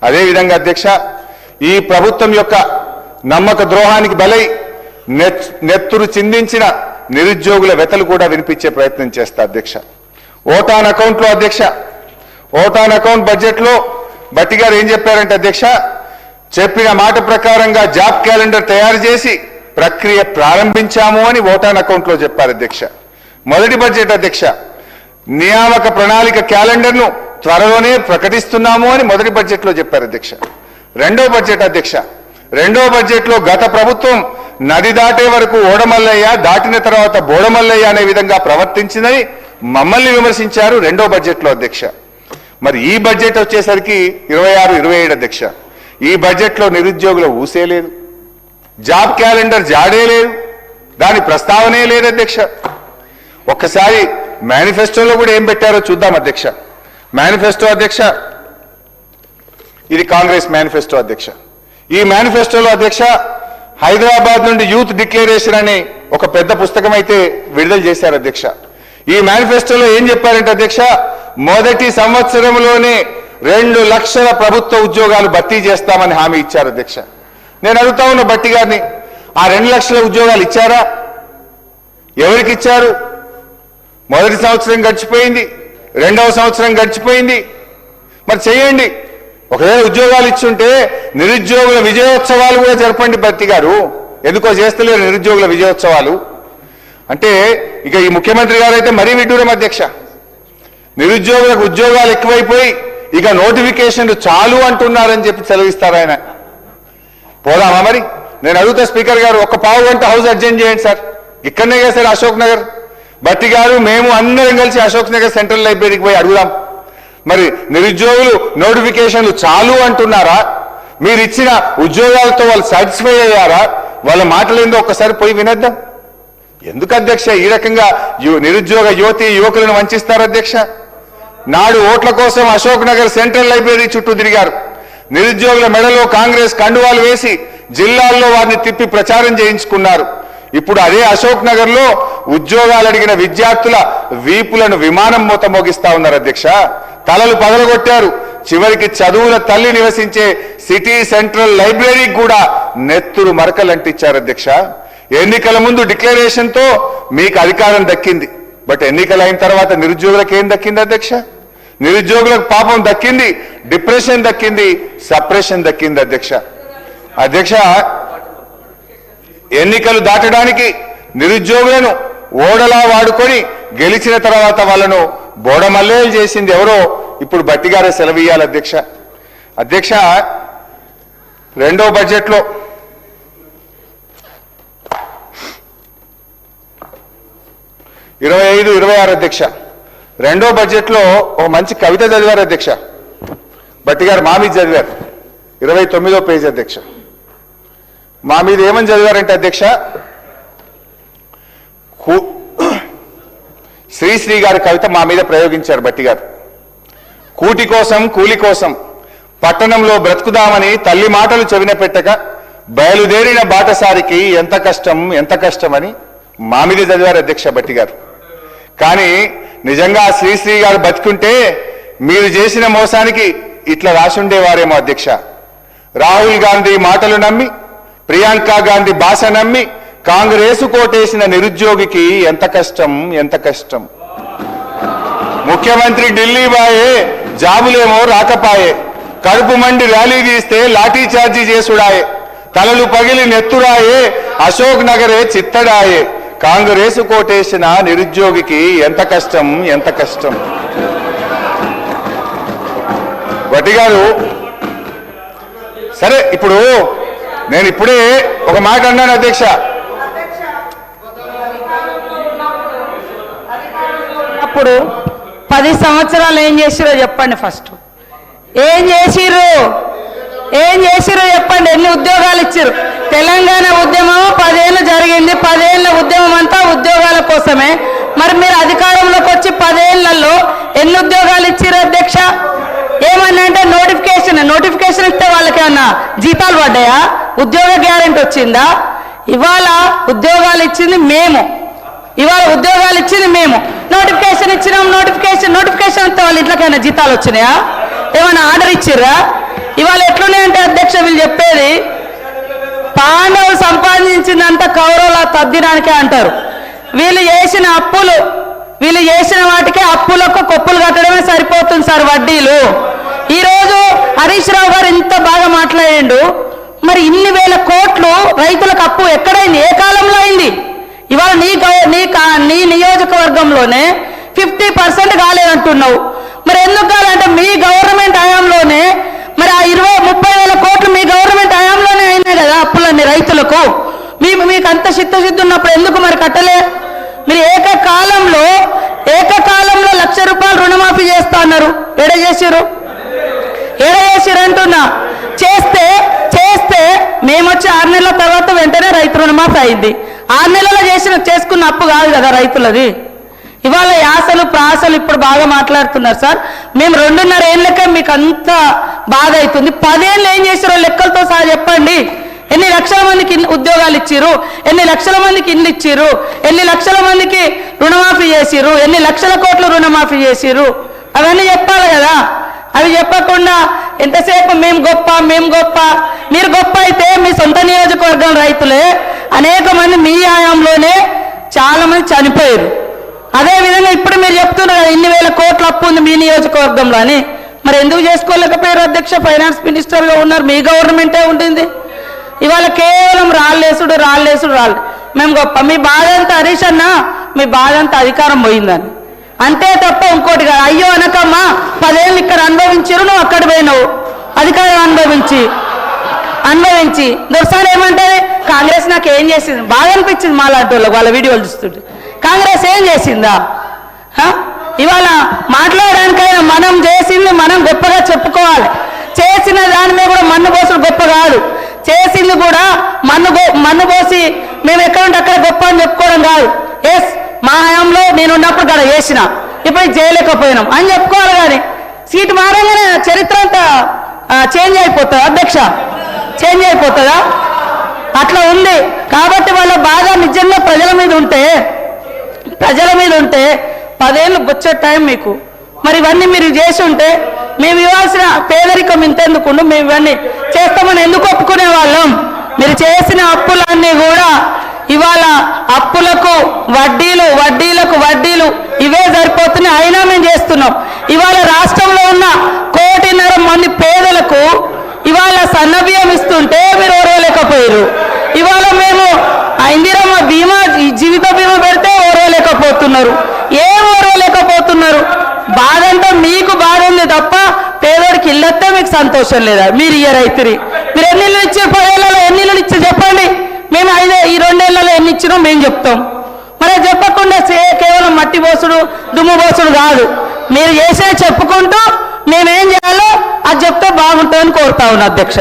అదేవిధంగా అధ్యక్ష, ఈ ప్రభుత్వం యొక్క నమ్మక ద్రోహానికి బలై నెత్తురు చిందించిన నిరుద్యోగుల వెతలు కూడా వినిపించే ప్రయత్నం చేస్తా అధ్యక్ష. ఓటాన్ అకౌంట్లో అధ్యక్ష, ఓటాన్ అకౌంట్ బడ్జెట్లో భట్టి గారు ఏం చెప్పారంటే అధ్యక్ష, చెప్పిన మాట ప్రకారంగా జాబ్ క్యాలెండర్ తయారు చేసి ప్రక్రియ ప్రారంభించాము అని ఓటాన్ అకౌంట్లో చెప్పారు అధ్యక్ష. మొదటి బడ్జెట్ అధ్యక్ష, నియామక ప్రణాళిక క్యాలెండర్ను త్వరలోనే ప్రకటిస్తున్నాము అని మొదటి బడ్జెట్లో చెప్పారు అధ్యక్ష. రెండో బడ్జెట్ అధ్యక్ష, రెండో బడ్జెట్లో గత ప్రభుత్వం నది దాటే వరకు ఓడమల్లయ్య, దాటిన తర్వాత బోడమల్లయ్య అనే విధంగా ప్రవర్తించిందని మమ్మల్ని విమర్శించారు రెండో బడ్జెట్లో అధ్యక్ష. మరి ఈ బడ్జెట్ వచ్చేసరికి 26-27 అధ్యక్ష, ఈ బడ్జెట్లో నిరుద్యోగుల ఊసే లేదు, జాబ్ క్యాలెండర్ జాడే లేదు, దాని ప్రస్తావనే లేదు అధ్యక్ష. ఒక్కసారి మేనిఫెస్టోలో కూడా ఏం పెట్టారో చూద్దాం అధ్యక్ష. మేనిఫెస్టో అధ్యక్ష, ఇది కాంగ్రెస్ మేనిఫెస్టో అధ్యక్ష. ఈ మేనిఫెస్టోలో అధ్యక్ష హైదరాబాద్ నుండి యూత్ డిక్లరేషన్ అని ఒక పెద్ద పుస్తకం అయితే విడుదల చేశారు అధ్యక్ష. ఈ మేనిఫెస్టోలో ఏం చెప్పారంటే అధ్యక్ష, మొదటి సంవత్సరంలోనే 2 లక్షల ప్రభుత్వ ఉద్యోగాలు భర్తీ చేస్తామని హామీ ఇచ్చారు అధ్యక్ష. నేను అడుగుతా ఉన్న భట్టి గారిని, ఆ 2 లక్షల ఉద్యోగాలు ఇచ్చారా? ఎవరికి ఇచ్చారు? మొదటి సంవత్సరం గడిచిపోయింది, రెండవ సంవత్సరం గడిచిపోయింది, మరి చేయండి. ఒకవేళ ఉద్యోగాలు ఇచ్చుంటే నిరుద్యోగుల విజయోత్సవాలు కూడా జరపండి భట్టి గారు. ఎందుకో చేస్తలేరు నిరుద్యోగుల విజయోత్సవాలు అంటే. ఇక ఈ ముఖ్యమంత్రి గారు అయితే మరీ విడ్డూరం అధ్యక్ష. నిరుద్యోగులకు ఉద్యోగాలు ఎక్కువైపోయి ఇక నోటిఫికేషన్లు చాలు అంటున్నారని చెప్పి సెలవిస్తారు ఆయన. పోదామా మరి? నేను అడుగుతా స్పీకర్ గారు, ఒక పావు గంట హౌస్ అడ్జెంట్ చేయండి సార్. ఇక్కడనే కదా సార్ అశోక్ నగర్. భట్టి గారు మేము అందరం కలిసి అశోక్ నగర్ సెంట్రల్ లైబ్రరీకి పోయి అడుగుదాం. మరి నిరుద్యోగులు నోటిఫికేషన్లు చాలు అంటున్నారా? మీరు ఇచ్చిన ఉద్యోగాలతో వాళ్ళు సాటిస్ఫై అయ్యారా? వాళ్ళ మాటలు ఏందో ఒక్కసారి పోయి వినేద్దాం. ఎందుకు అధ్యక్ష ఈ రకంగా నిరుద్యోగ యువతి యువకులను వంచిస్తారు అధ్యక్ష? నాడు ఓట్ల కోసం అశోక్ నగర్ సెంట్రల్ లైబ్రరీ చుట్టూ తిరిగారు. నిరుద్యోగుల మెడలో కాంగ్రెస్ కండువాలు వేసి జిల్లాల్లో వారిని తిప్పి ప్రచారం చేయించుకున్నారు. ఇప్పుడు అదే అశోక్ నగర్ లో ఉద్యోగాలు అడిగిన విద్యార్థుల వీపులను విమానం మూత మోగిస్తా ఉన్నారు అధ్యక్ష. తలలు పగలగొట్టారు. చివరికి చదువుల తల్లి నివసించే సిటీ సెంట్రల్ లైబ్రరీకి కూడా నెత్తురు మరకలంటిచ్చారు అధ్యక్ష. ఎన్నికల ముందు డిక్లరేషన్ తో మీకు అధికారం దక్కింది, బట్ ఎన్నికలు అయిన తర్వాత నిరుద్యోగులకు ఏం దక్కింది అధ్యక్ష? నిరుద్యోగులకు పాపం దక్కింది, డిప్రెషన్ దక్కింది, సప్రెషన్ దక్కింది అధ్యక్ష. అధ్యక్ష, ఎన్నికలు దాటడానికి నిరుద్యోగులను ఓడలా వాడుకొని గెలిచిన తర్వాత వాళ్ళను బోడమల్లేలు చేసింది ఎవరో ఇప్పుడు భట్టి గారే సెలవియ్యాలి అధ్యక్ష. అధ్యక్ష, రెండో బడ్జెట్లో 25-26 అధ్యక్ష, రెండో బడ్జెట్లో ఒక మంచి కవిత చదివారు అధ్యక్ష. భట్టి గారు మా మీద చదివారు, 29వ పేజీ అధ్యక్ష. మా మీద ఏమని చదివారంటే అధ్యక్ష, శ్రీశ్రీ గారి కవిత మా మీద ప్రయోగించారు భట్టి గారు. కూటి కోసం కూలి కోసం పట్టణంలో బ్రతుకుదామని తల్లి మాటలు చెవిన పెట్టక బయలుదేరిన బాటసారికి ఎంత కష్టం ఎంత కష్టమని మా మీద చదివారు అధ్యక్ష భట్టి గారు. కానీ నిజంగా శ్రీశ్రీ గారు బతుకుంటే మీరు చేసిన మోసానికి ఇట్లా రాసుండేవారేమో అధ్యక్ష. రాహుల్ గాంధీ మాటలు నమ్మి, ప్రియాంక గాంధీ భాష నమ్మి కాంగ్రెసు కోటేసిన నిరుద్యోగికి ఎంత కష్టం ఎంత కష్టం. ముఖ్యమంత్రి ఢిల్లీ బాయే, జాబులేమో రాకపాయే, కడుపు మండి ర్యాలీ తీస్తే లాఠీ చార్జీ చేసుడాయే, తలలు పగిలి నెత్తురాయే, అశోక్ నగరే చిత్తడాయే, కాంగ్రెసు కోటేసిన నిరుద్యోగికి ఎంత కష్టం ఎంత కష్టం. భట్టి గారు, సరే ఇప్పుడు నేను ఇప్పుడే ఒక మాట అన్నాను అధ్యక్ష. అప్పుడు 10 సంవత్సరాలు ఏం చేసిరో చెప్పండి. ఫస్ట్ ఏం చేసిర్రు చెప్పండి. ఎన్ని ఉద్యోగాలు ఇచ్చారు? తెలంగాణ ఉద్యమం 10 ఏళ్ళు జరిగింది. 10 ఏళ్ళ ఉద్యమం అంతా ఉద్యోగాల కోసమే. మరి మీరు అధికారంలోకి వచ్చి 10 ఏళ్లలో ఎన్ని ఉద్యోగాలు ఇచ్చారు అధ్యక్ష? ఏమన్నా అంటే నోటిఫికేషన్ ఇస్తే వాళ్ళకి ఏమన్నా జీతాలు పడ్డాయా? ఉద్యోగ గ్యారెంటీ వచ్చిందా? ఇవాళ ఉద్యోగాలు ఇచ్చింది మేము, నోటిఫికేషన్ ఇచ్చినాం. నోటిఫికేషన్ ఇస్తే వాళ్ళ ఇంట్లోకైనా జీతాలు వచ్చినాయా? ఏమైనా ఆర్డర్ ఇచ్చిర్రా? ఇవాళ ఎట్లున్నాయంటే అధ్యక్ష వీళ్ళు చెప్పేది పాండవులు సంపాదించిందంత కౌరవుల తద్దినానికే అంటారు. వీళ్ళు చేసిన వాటికే అప్పులకు కొప్పులు కట్టడమే సరిపోతుంది సార్ వడ్డీలు. ఈరోజు హరీష్ రావు గారు ఇంత బాగా మాట్లాడిండు. మరి ఇన్ని వేల కోట్లు రైతులకు అప్పు ఎక్కడైంది, ఏ కాలంలో అయింది? ఇవాళ నీ నియోజకవర్గంలోనే 50% కాలేదంటున్నావు. మరి ఎందుకు కాలంటే మీ గవర్నమెంట్ హయాంలోనే మరి ఆ 20-30 వేల కోట్లు మీ గవర్నమెంట్ హయాంలోనే అయినాయి కదా అప్పులన్నీ రైతులకు. మీకు అంత చిత్తశుద్ధి ఉన్నప్పుడు ఎందుకు మరి కట్టలే? మీరు ఏకకాలంలో 1,00,000 రూపాయలు రుణమాఫీ చేస్తా అన్నారు. ఎడ చేసిరు అంటున్నా. చేస్తే మేము వచ్చి 6 నెలల తర్వాత వెంటనే రైతు రుణమాఫీ అయింది. 6 నెలల్లో చేసుకున్న అప్పు కాదు కదా రైతులది. ఇవాళ యాసలు ప్రాసలు ఇప్పుడు బాగా మాట్లాడుతున్నారు సార్. మేము 2.5 ఏళ్ళకే మీకు అంత బాధ అవుతుంది. 10 ఏళ్ళు ఏం చేసారో లెక్కలతో సహా చెప్పండి. ఎన్ని లక్షల మందికి ఉద్యోగాలు ఇచ్చిర్రు, ఎన్ని లక్షల మందికి ఇల్లు ఇచ్చిర్రు, ఎన్ని లక్షల మందికి రుణమాఫీ చేసిర్రు, ఎన్ని లక్షల కోట్లు రుణమాఫీ చేసిర్రు, అవన్నీ చెప్పాలి కదా. అవి చెప్పకుండా ఎంతసేపు మేము గొప్ప. మీరు గొప్ప అయితే మీ సొంత నియోజకవర్గం రైతులే అనేక మంది మీ హయాంలోనే చాలా మంది చనిపోయారు. అదేవిధంగా ఇప్పుడు మీరు చెప్తున్నారు కదా ఇన్ని వేల కోట్ల అప్పు ఉంది మీ నియోజకవర్గంలో అని. మరి ఎందుకు చేసుకోలేకపోయారు అధ్యక్ష? ఫైనాన్స్ మినిస్టర్గా ఉన్నారు, మీ గవర్నమెంటే ఉంటుంది. ఇవాళ కేవలం రాళ్ళేసుడు. మేము గొప్ప. మీ బాధ అంతా హరీష్ అన్న, మీ బాధ అంతా అధికారం పోయిందని అంతే తప్ప ఇంకోటి కాదు. అయ్యో అనకమ్మా, 10 ఏళ్ళు ఇక్కడ అనుభవించారు, నువ్వు అక్కడ పోయినావు అధికారం అనుభవించి దొరసారి ఏమంటే కాంగ్రెస్ నాకు ఏం చేసింది బాగా అనిపించింది. మాలాంటి వాళ్ళ వీడియోలు చూస్తుంటే కాంగ్రెస్ ఏం చేసిందా? ఇవాళ మాట్లాడడానికైనా మనం చేసింది మనం గొప్పగా చెప్పుకోవాలి. చేసిన దాని మీద కూడా మన్ను పోసుడు గొప్ప కాదు. చేసింది కూడా మన్ను పోసి మేము ఎక్కడుంటే అక్కడ గొప్ప అని చెప్పుకోవడం కాదు. ఎస్ మా హయాంలో నేను ఉన్నప్పుడు కూడా చేసిన, ఇప్పుడు చేయలేకపోయినాం అని చెప్పుకోవాలి. కానీ సీటు మారంగానే చరిత్ర అంతా చేంజ్ అయిపోతుంది అధ్యక్ష, చేంజ్ అయిపోతుందా? అట్లా ఉంది. కాబట్టి వాళ్ళ బాధ నిజంగా ప్రజల మీద ఉంటే 10 ఏళ్ళు వచ్చే టైం మీకు. మరి ఇవన్నీ మీరు చేసి ఉంటే మేము ఇవ్వాల్సిన పేదరికం ఇంతెందుకు, మేము ఇవన్నీ చేస్తామని ఎందుకు ఒప్పుకునే వాళ్ళం? మీరు చేసిన అప్పులన్నీ కూడా ఇవాళ అప్పులకు వడ్డీలు ఇవే సరిపోతున్నాయి. అయినా మేము చేస్తున్నాం. ఇవాళ రాష్ట్రంలో ఉన్న 1.5 కోటి మంది పేదలకు ఇవాళ సన్నబియ్యం ఇస్తుంటే మీరు ఓర్వలేకపోయారు. ఇవాళ మేము ఇందిరమ్మ బీమా జీవిత బీమా పెడితే ఓర్వలేకపోతున్నారు. ఏం ఓర్వలేకపోతున్నారు? బాధ అంటే మీకు బాధ ఉంది తప్ప పేదోడికి ఇల్లొస్తే మీకు సంతోషం లేదా? మీరు ఇయ్యరైతురి. మీరు ఎన్ని ఇళ్ళు ఇచ్చారు? 10 ఏళ్లలో ఎన్ని ఇళ్ళు ఇచ్చి చెప్పండి. మేము ఈ 2 ఏళ్లలో ఎన్ని ఇచ్చినాం మేము చెప్తాం. మరి చెప్పకుండా కేవలం మట్టి పోసుడు దుమ్ము పోసుడు కాదు. మీరు చేసే చెప్పుకుంటూ మేమేం చేయాలో అది చెప్తే బాగుంటుందని కోరుతా ఉన్నా అధ్యక్ష.